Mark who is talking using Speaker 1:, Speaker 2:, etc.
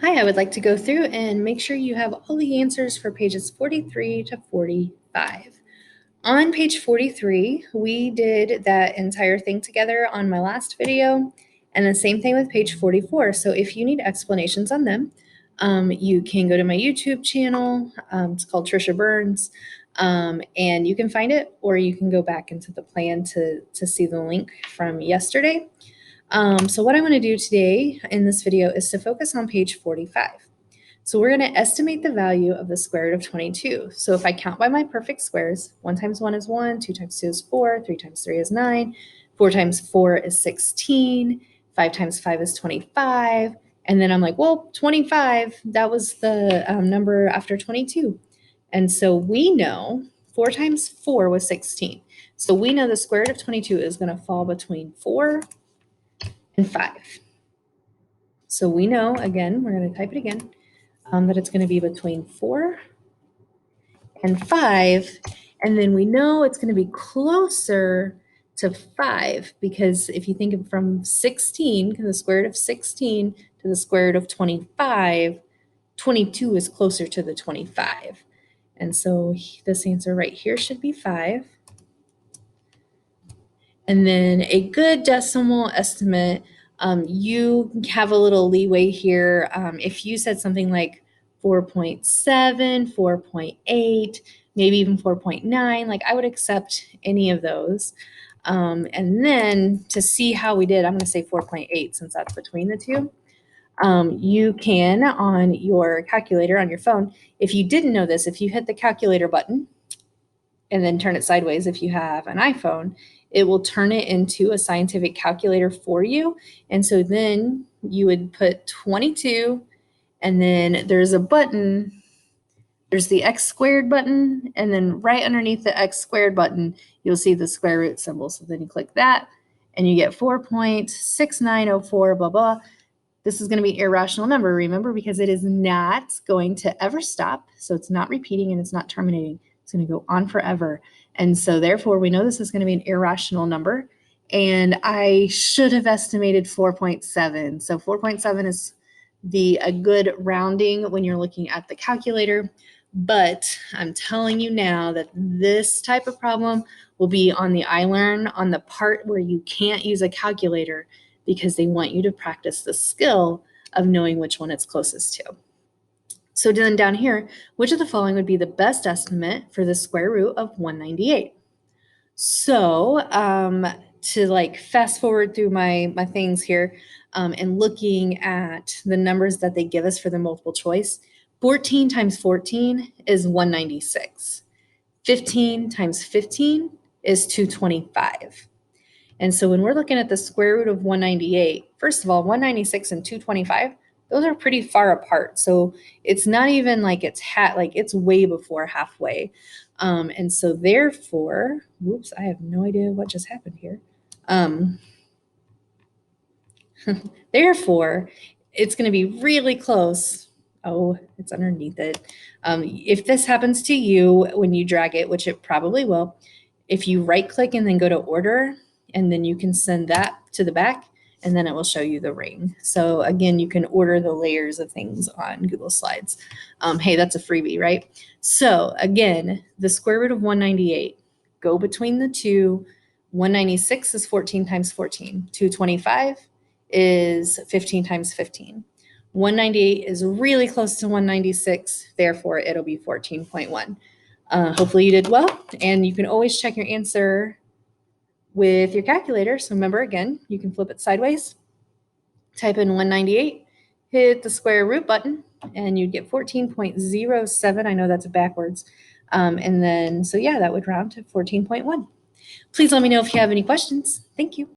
Speaker 1: Hi, I would like to go through and make sure you have all the answers for pages 43 to 45. On page 43, we did that entire thing together on my last video, and the same thing with page 44. So if you need explanations on them, you can go to my YouTube channel. It's called Trisha Burns, and you can find it, or you can go back into the plan to see the link from yesterday. So what I'm going to do today in this video is to focus on page 45. So we're going to estimate the value of the square root of 22. So if I count by my perfect squares, 1 times 1 is 1, 2 times 2 is 4, 3 times 3 is 9, 4 times 4 is 16, 5 times 5 is 25, and then I'm like, well, 25, that was the number after 22. And so we know 4 times 4 was 16. So we know the square root of 22 is going to fall between 4 and 5. So we know, again, we're going to type it again, that it's going to be between 4 and 5. And then we know it's going to be closer to 5 because if you think of from 16, the square root of 16 to the square root of 25, 22 is closer to the 25. And so this answer right here should be 5. And then a good decimal estimate, you have a little leeway here. If you said something like 4.7, 4.8, maybe even 4.9, like I would accept any of those. And then to see how we did, I'm going to say 4.8 since that's between the two. You can, on your calculator on your phone, if you didn't know this, if you hit the calculator button and then turn it sideways if you have an iPhone, it will turn it into a scientific calculator for you. And so then you would put 22, and then there's a button, there's the x squared button, and then right underneath the x squared button, you'll see the square root symbol. So then you click that, and you get 4.6904, blah, blah. This is going to be an irrational number, remember, because it is not going to ever stop. So it's not repeating and it's not terminating. It's going to go on forever. And so therefore, we know this is going to be an irrational number. And I should have estimated 4.7. So 4.7 is a good rounding when you're looking at the calculator. But I'm telling you now that this type of problem will be on the iLearn, on the part where you can't use a calculator, because they want you to practice the skill of knowing which one it's closest to. So then down here, which of the following would be the best estimate for the square root of 198? So to like fast forward through my things here and looking at the numbers that they give us for the multiple choice, 14 times 14 is 196. 15 times 15 is 225. And so when we're looking at the square root of 198, first of all, 196 and 225, those are pretty far apart. So it's not even like it's way before halfway. And so therefore, whoops, I have no idea what just happened here. Therefore, it's going to be really close. Oh, it's underneath it. If this happens to you when you drag it, which it probably will, if you right click and then go to order, and then you can send that to the back, and then it will show you the ring. So again, you can order the layers of things on Google Slides. Hey, that's a freebie, right? So again, the square root of 198, go between the two. 196 is 14 times 14. 225 is 15 times 15. 198 is really close to 196, therefore it'll be 14.1. Hopefully you did well, and you can always check your answer with your calculator. So remember, again, you can flip it sideways, type in 198, hit the square root button, and you'd get 14.07. I know that's backwards. And then, so yeah, that would round to 14.1. Please let me know if you have any questions. Thank you.